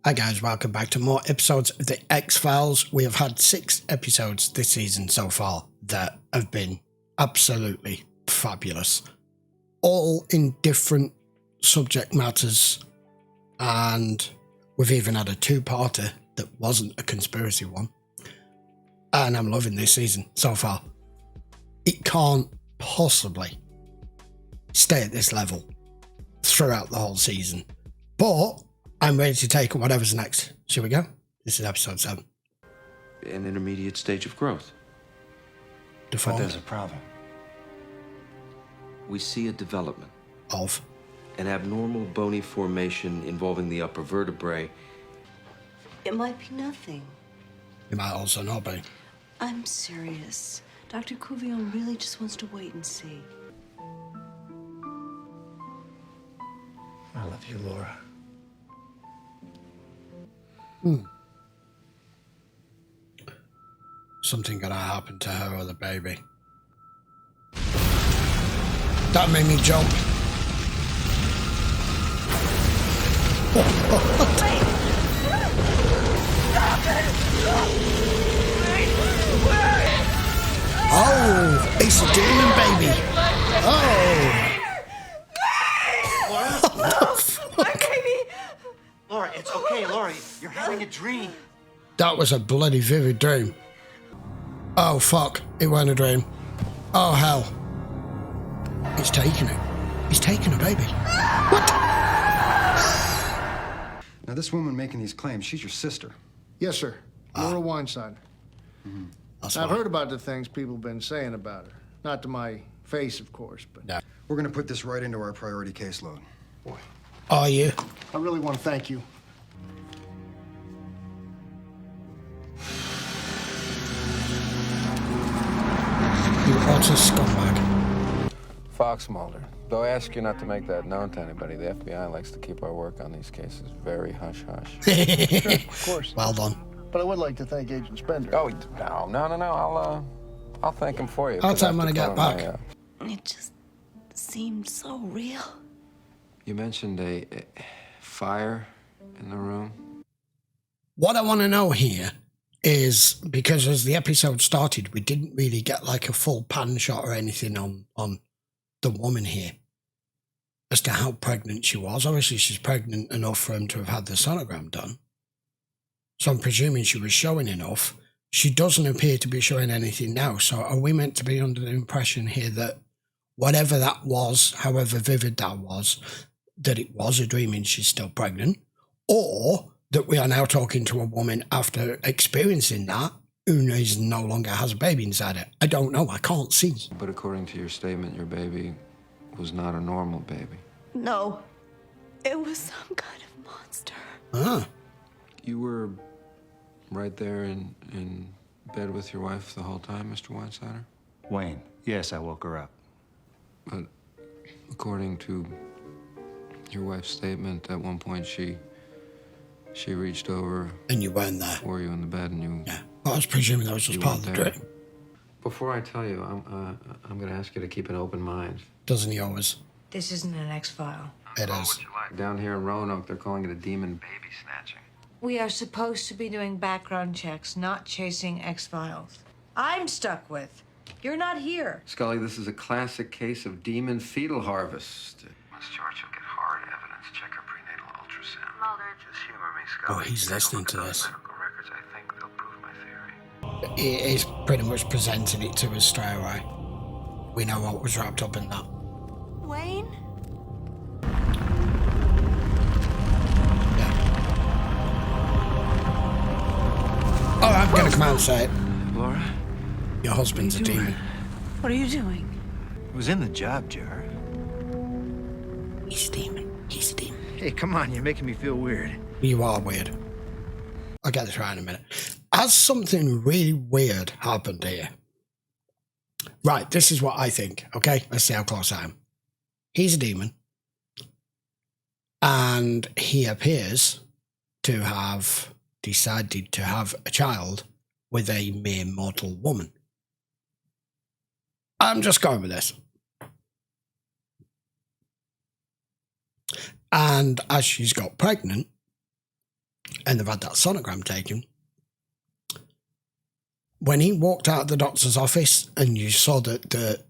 Hi guys, welcome back to more episodes of the X-Files. We have had 6 episodes this season so far that have been absolutely fabulous. All in different subject matters, and we've even had a 2-parter that wasn't a conspiracy one. And I'm loving this season so far. It can't possibly stay at this level throughout the whole season. But I'm ready to take whatever's next. Shall we go? This is episode 7. An intermediate stage of growth. Default But there's a problem. We see a development. of. An abnormal bony formation involving the upper vertebrae. It might be nothing. You might also not be. I'm serious. Dr. Couvillon really just wants to wait and see. I love you, Laura. Something gonna happen to her or the baby. That made me jump. Oh, it's a demon baby. Oh. My baby! Laura, it's okay, Laura. You're having a dream. That was a bloody vivid dream. Oh fuck, it wasn't a dream. Oh hell. He's taking it. He's taking a baby. What? Now, this woman making these claims, she's your sister. Yes, sir. Laura Weinstein. That's I've why. heard about the things people have been saying about her. Not to my face, of course, but No. We're going to put this right into our priority caseload. boy, Are you? I really want to thank you. You utter scumbag. Fox Mulder. Though I ask you not to make that known to anybody, the FBI likes to keep our work on these cases very hush-hush. Of course. Well done. But I would like to thank Agent Spender. Oh, no. I'll thank him for you. I'll 'cause tell him after when I get calling back. It just seemed so real. You mentioned a fire in the room. What I want to know here is, because as the episode started, we didn't really get like a full pan shot or anything on the woman here as to how pregnant she was. Obviously, she's pregnant enough for him to have had the sonogram done. So I'm presuming she was showing enough. She doesn't appear to be showing anything now. So are we meant to be under the impression here that whatever that was, however vivid that was, that it was a dream and she's still pregnant? Or that we are now talking to a woman after experiencing that who is no longer has a baby inside it? I don't know. I can't see. But according to your statement, your baby was not a normal baby. No, it was some kind of monster. Ah, You were right there in bed with your wife the whole time, Mr. Weinsteiner? Wayne, yes, I woke her up. But according to your wife's statement, at one point she reached over. and you weren't there. Were you in the bed and you? Yeah. Well, I was presuming that was just You part of the weren't there. dream. Before I tell you, I'm going to ask you to keep an open mind. Doesn't he always? This isn't an X-file. It is. Down here in Roanoke, they're calling it a demon baby snatching. We are supposed to be doing background checks, not chasing X-Files. I'm stuck with. You're not here. Scully, this is a classic case of demon fetal harvest. Miss George will get hard evidence. Check her prenatal ultrasound. Mulder, just humor me, Oh, Scully. he's listening to this. Medical records, I think they'll prove my theory. He is pretty much presenting it to us straight away. We know what was wrapped up in that. Wayne? Oh, I'm going to come out and say it. Laura? Your husband's a demon. What are you doing? It was in the job jar. He's a demon. He's a demon. Hey, come on, you're making me feel weird. You are weird. I'll get this right in a minute. Has something really weird happened here? Right, this is what I think, okay? Let's see how close I am. He's a demon. And he appears to have decided to have a child with a mere mortal woman. I'm just going with this. And as she's got pregnant, and they've had that sonogram taken. When he walked out of the doctor's office and you saw the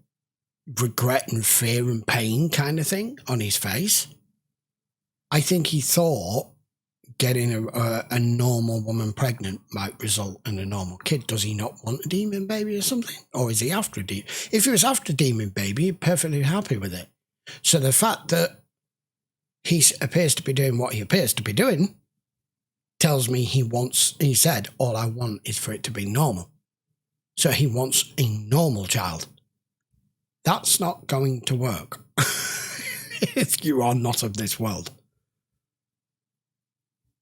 regret and fear and pain kind of thing on his face, I think he thought getting a normal woman pregnant might result in a normal kid. Does he not want a demon baby or something? Or is he after a demon? If he was after a demon baby, he'd be perfectly happy with it. So the fact that he appears to be doing what he appears to be doing tells me he said, all I want is for it to be normal. So he wants a normal child. That's not going to work if you are not of this world.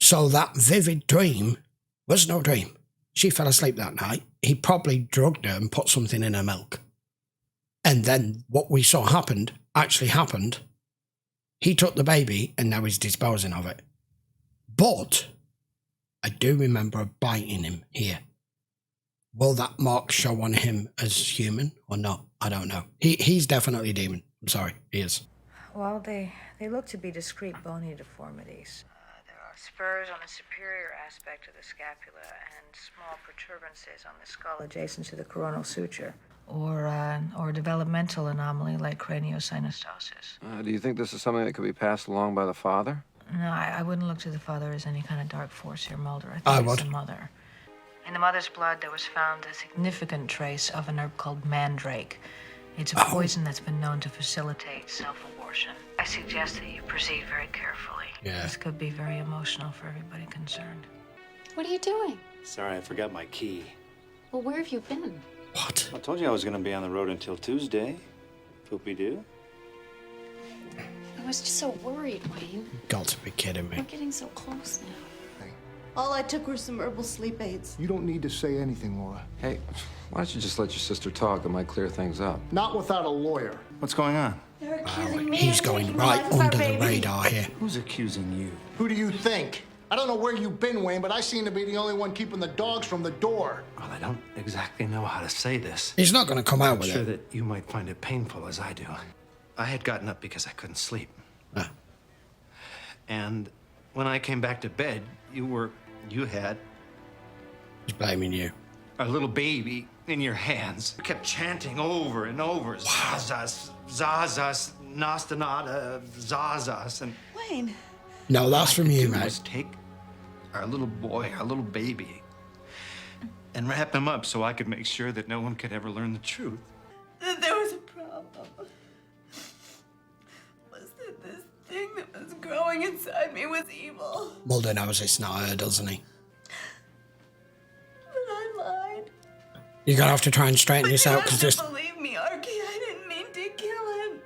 So that vivid dream was no dream. She fell asleep that night. He probably drugged her and put something in her milk. And then what we saw actually happened. He took the baby and now he's disposing of it. But I do remember a bite in him here. Will that mark show on him as human or not? I don't know. He's definitely a demon. I'm sorry, he is. Well, they look to be discrete bony deformities. There are spurs on the superior aspect of the scapula and small protuberances on the skull adjacent to the coronal suture. Or developmental anomaly like craniosynostosis. Do you think this is something that could be passed along by the father? No, I wouldn't look to the father as any kind of dark force here, Mulder. I I think would. it's the mother. In the mother's blood, there was found a significant trace of an herb called mandrake. It's a poison that's been known to facilitate self-abortion. I suggest that you proceed very carefully. Yeah. This could be very emotional for everybody concerned. What are you doing? Sorry, I forgot my key. Well, where have you been? What? I told you I was going to be on the road until Tuesday. Poopy-doo. I was just so worried, Wayne. Got to be kidding me. We're getting so close now. All I took were some herbal sleep aids. You don't need to say anything, Laura. Hey, why don't you just let your sister talk? It might clear things up. Not without a lawyer. What's going on? They're accusing me He's of going taking the right life of our under the baby. radar here. Who's accusing you? Who do you think? I don't know where you've been, Wayne, but I seem to be the only one keeping the dogs from the door. Well, I don't exactly know how to say this. He's not going to come out I'm with sure it. that you might find it painful as I do. I had gotten up because I couldn't sleep. Ah. And when I came back to bed, you had He's blaming you. a little baby in your hands. You kept chanting over and over, Zazas, Zazas, Nastanada, Zazas. And Wayne, No, that's from you, mate. was take our little boy, our little baby, and wrap him up so I could make sure that no one could ever learn the truth. there was a problem. Was that this thing that was growing inside me was evil. Mulder knows it's not her, doesn't he? But I lied. You're going to have to try and straighten this out because this... Believe me, Archie, I didn't mean to kill him.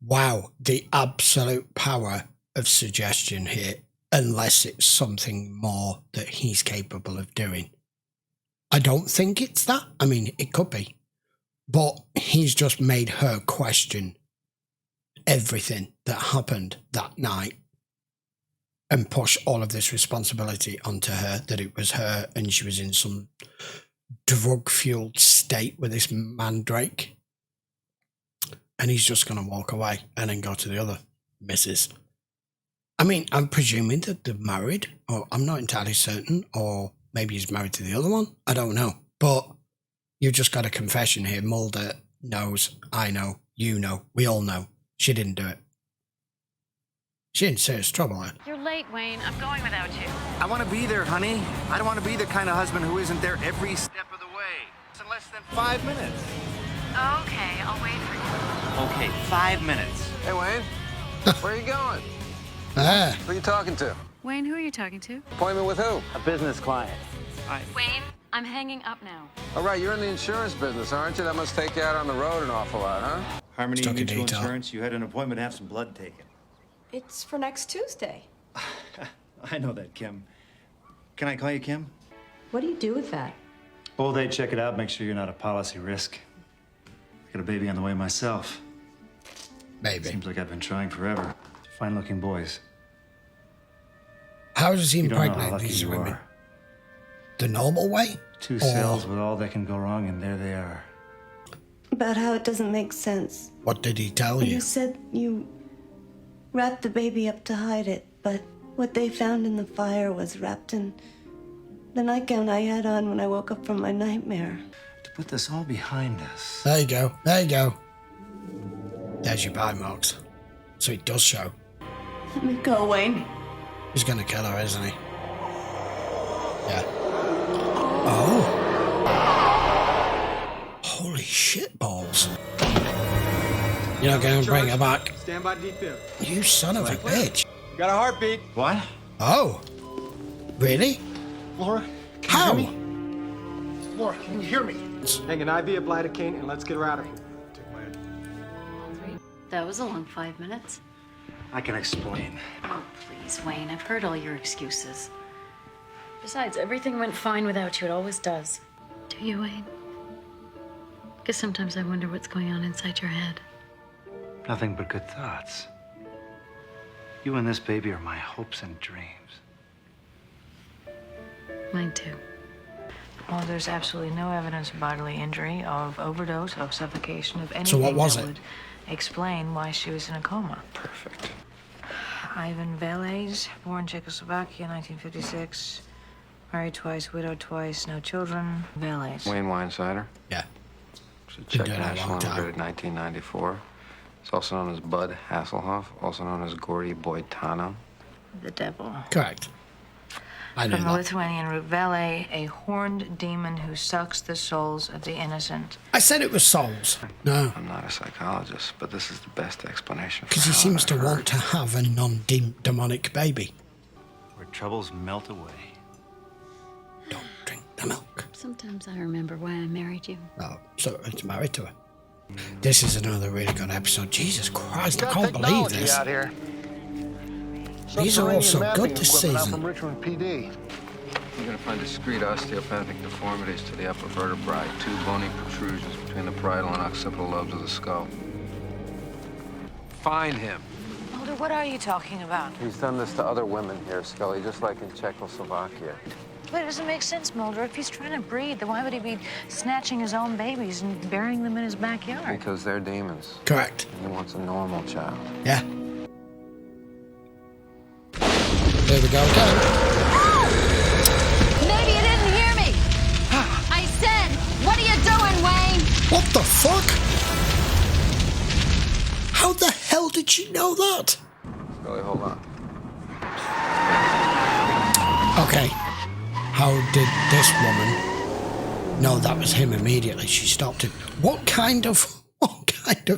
Wow, the absolute power of suggestion here, unless it's something more that he's capable of doing. I don't think it's that. I mean, it could be. But he's just made her question everything that happened that night and push all of this responsibility onto her, that it was her and she was in some drug-fueled state with this mandrake. And he's just going to walk away and then go to the other missus. I mean, I'm presuming that they're married, or I'm not entirely certain, or maybe he's married to the other one. I don't know. But you've just got a confession here. Mulder knows, I know, you know, we all know. She didn't do it. She didn't serious trouble, huh? You're late, Wayne. I'm going without you. I want to be there, honey. I don't want to be the kind of husband who isn't there every step of the way. It's in less than 5 minutes. Okay, I'll wait for you. Okay, 5 minutes. Hey, Wayne, where are you going? Ah, Who are you talking to? Wayne, who are you talking to? Appointment with who? A business client. Wayne, I'm hanging up now. All right, you're in the insurance business, aren't you? That must take you out on the road an awful lot, huh? Harmony Stuck in Mutual detail. Insurance, you had an appointment to have some blood taken. It's for next Tuesday. I know that, Kim. Can I call you Kim? What do you do with that? Oh, they check it out, make sure you're not a policy risk. Got a baby on the way myself. maybe. Seems like I've been trying forever to find looking boys. How does he You don't know how impregnate lucky these you women? are. The normal way? 2 Or- cells with all that can go wrong, and there they are. About how it doesn't make sense. What did he tell you? You said you wrapped the baby up to hide it, but What they found in the fire was wrapped in the nightgown I had on when I woke up from my nightmare. To put this all behind us. There you go. There you go. There's your bite marks. So it does show. Let me go, Wayne. He's gonna kill her, isn't he? Yeah. Oh. Holy shit balls. You're not gonna bring her back. Stand by defib. You son of a bitch. You got a heartbeat. What? Oh. Really? Laura, How? can you hear me? Laura, can you hear me? Hang an IV of lidocaine and let's get her out of here. That was a long 5 minutes. I can explain. Oh, please, Wayne. I've heard all your excuses. Besides, everything went fine without you. It always does. Do you, Wayne? Because sometimes I wonder what's going on inside your head. Nothing but good thoughts. You and this baby are my hopes and dreams. Mine too. Well, there's absolutely no evidence of bodily injury, of overdose, of suffocation, of anything So what was that it? would explain why she was in a coma. Perfect. Ivan Velez, born Czechoslovakia, 1956. Married twice, widowed twice, no children. Velez. Wayne Weinsider. Yeah. He's a Been Czech doing it a national, long time. immigrated in 1994. He's also known as Bud Hasselhoff, also known as Gordy Boitano. The devil. Correct. I knew From the that. Lithuanian root Vele, a horned demon who sucks the souls of the innocent. I said it was souls. No. I'm not a psychologist, but this is the best explanation. Because he seems to want to have a non-demonic baby. Where troubles melt away. Don't drink the milk. Sometimes I remember why I married you. Oh, so it's married to her. This is another really good episode. Jesus Christ, I Got can't believe technology this. out here. These are all so Subterranean good mapping this equipment out season. From Richmond PD. You're going to find discrete osteopathic deformities to the upper vertebrae, 2 bony protrusions between the parietal and occipital lobes of the skull. Find him. Mulder, what are you talking about? He's done this to other women here, Scully, just like in Czechoslovakia. But it doesn't make sense, Mulder. If he's trying to breed, then why would he be snatching his own babies and burying them in his backyard? Because they're demons. Correct. And he wants a normal child. Yeah. There we go again. Maybe you didn't hear me. I said, what are you doing, Wayne? What the fuck? How the hell did she know that? Scully, hold on. Okay. How did this woman know that was him immediately? She stopped him. What kind of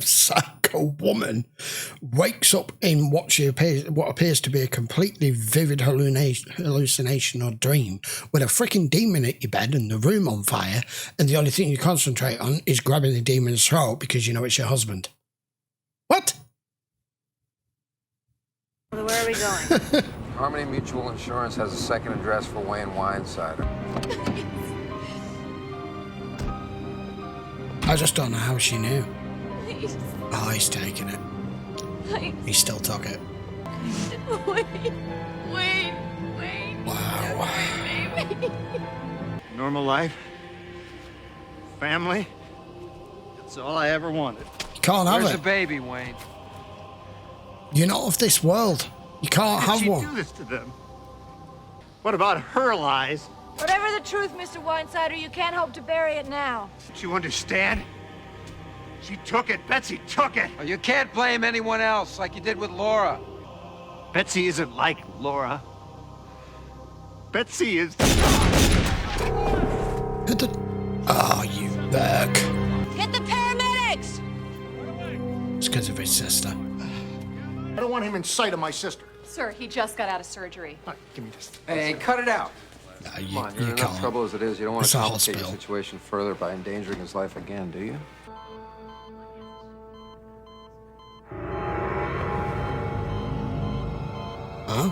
psycho woman wakes up in what appears to be a completely vivid hallucination or dream with a freaking demon at your bed and the room on fire, and the only thing you concentrate on is grabbing the demon's throat because you know it's your husband? What? Where are we going? Harmony Mutual Insurance has a second address for Wayne Weinsider. I just don't know how she knew. Please, Oh, he's taking it. please. He still took it. Wayne. Wow. Baby. Normal life. Family. That's all I ever wanted. You can't have Where's it. the baby, Wayne? You're not of this world. You can't How have did she one. do this to them? What about her lies? Whatever the truth, Mr. Weinsider, you can't hope to bury it now. Don't you understand? She took it. Betsy took it. Oh, you can't blame anyone else like you did with Laura. Betsy isn't like Laura. Betsy is... Oh, you berg. Get the paramedics! It's because of his sister. I don't want him in sight of my sister. Sir, he just got out of surgery. All right, give me this. Hey, cut it out. No, Come you on, you're in enough can't. trouble as it is. You don't want It's to a complicate your hospital. situation further by endangering his life again, do you? Huh?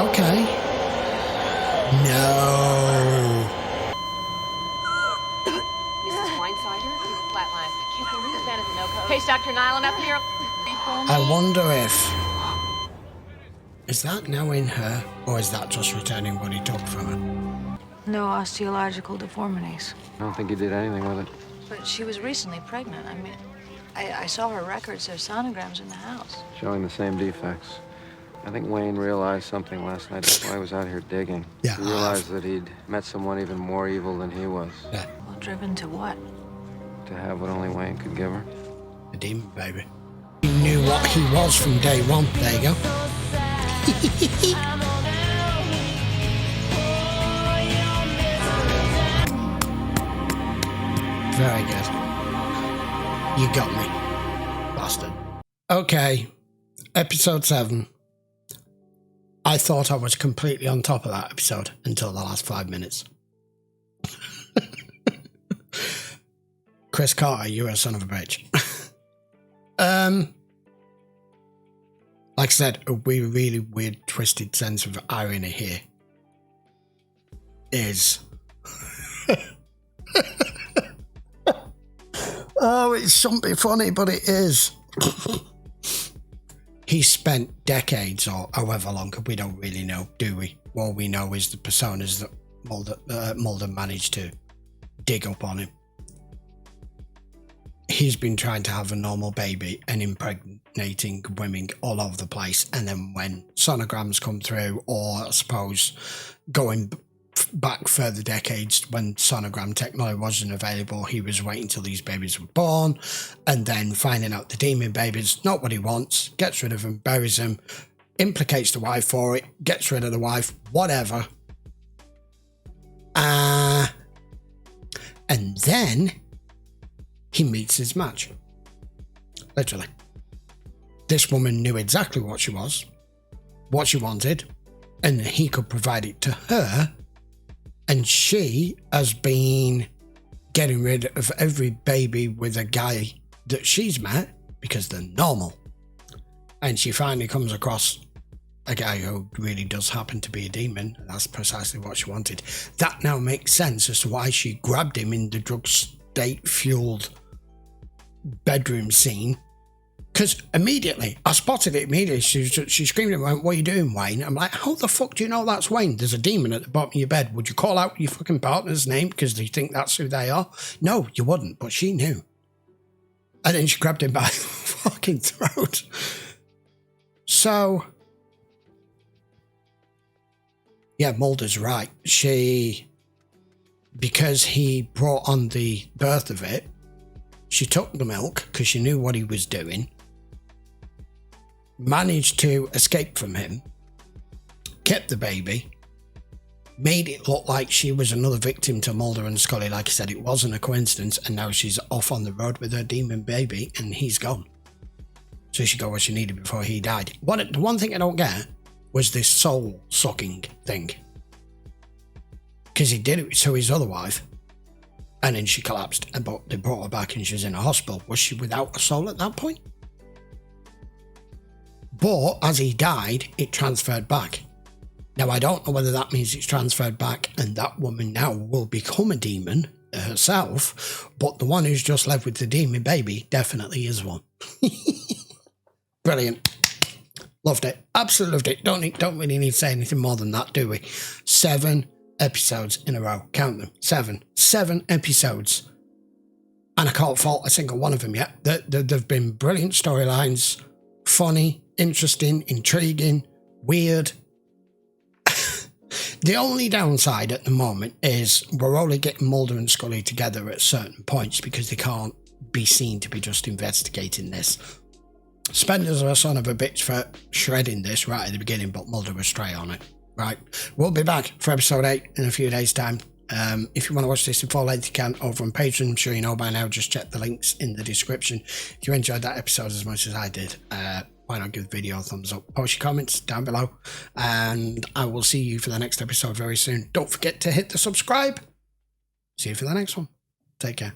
Okay. No. Mrs. Weinsider, you were flatlined. I can't believe this man is a no-code. Hey, Dr. Nyland up here. I wonder if... Is that now in her, or is that just returning what he took from her? No osteological deformities. I don't think he did anything with it. But she was recently pregnant. I mean, I saw her records. There's sonograms in the house. Showing the same defects. I think Wayne realized something last night. That's why he was out here digging. Yeah, he realized that he'd met someone even more evil than he was. Yeah. Well, driven to what? To have what only Wayne could give her. A demon, baby. He knew what he was from day one. There you go. Very good. You got me, bastard. Okay, episode 7. I thought I was completely on top of that episode until the last 5 minutes. Chris Carter, you're a son of a bitch. Like I said, a really weird, twisted sense of irony here is... Oh, it shouldn't be funny, but it is. He spent decades, or however long, we don't really know, do we? All we know is the personas that Mulder managed to dig up on him. He's been trying to have a normal baby and impregnating women all over the place, and then when sonograms come through, or I suppose going back further decades when sonogram technology wasn't available, he was waiting till these babies were born, and then finding out the demon babies not what he wants, gets rid of them, buries them, implicates the wife for it, gets rid of the wife, whatever. And then he meets his match. Literally. This woman knew exactly what she was, what she wanted, and he could provide it to her. And she has been getting rid of every baby with a guy that she's met because they're normal. And she finally comes across a guy who really does happen to be a demon. And that's precisely what she wanted. That now makes sense as to why she grabbed him in the drug state-fueled bedroom scene. Because immediately, I spotted it immediately. She screamed and went, "What are you doing, Wayne?" I'm like, how the fuck do you know that's Wayne? There's a demon at the bottom of your bed. Would you call out your fucking partner's name because you think that's who they are? No, you wouldn't, but she knew. And then she grabbed him by the fucking throat. So, yeah, Mulder's right. Because he brought on the birth of it, she took the milk because she knew what he was doing. Managed to escape from him, kept the baby, made it look like she was another victim to Mulder and Scully. Like I said, it wasn't a coincidence, and now she's off on the road with her demon baby, and he's gone. So she got what she needed before he died. The one thing I don't get was this soul-sucking thing. Because he did it to his other wife, and then she collapsed, but they brought her back and she was in a hospital. Was she without a soul at that point? But as he died, it transferred back. Now, I don't know whether that means it's transferred back and that woman now will become a demon herself, but the one who's just left with the demon baby definitely is one. Brilliant. Loved it. Absolutely loved it. Don't really need to say anything more than that, do we? 7 episodes in a row. Count them. 7 episodes. And I can't fault a single one of them yet. They've been brilliant storylines. Funny, interesting, intriguing, weird. The only downside at the moment is we're only getting Mulder and Scully together at certain points because they can't be seen to be just investigating this. Spender's a son of a bitch for shredding this right at the beginning, but Mulder was straight on it. Right, we'll be back for episode 8 in a few days' time. If you want to watch this in full length, you can over on Patreon. I'm sure you know by now. Just check the links in the description. If you enjoyed that episode as much as I did, why not give the video a thumbs up? Post your comments down below, and I will see you for the next episode very soon. Don't forget to hit the subscribe. See you for the next one. Take care.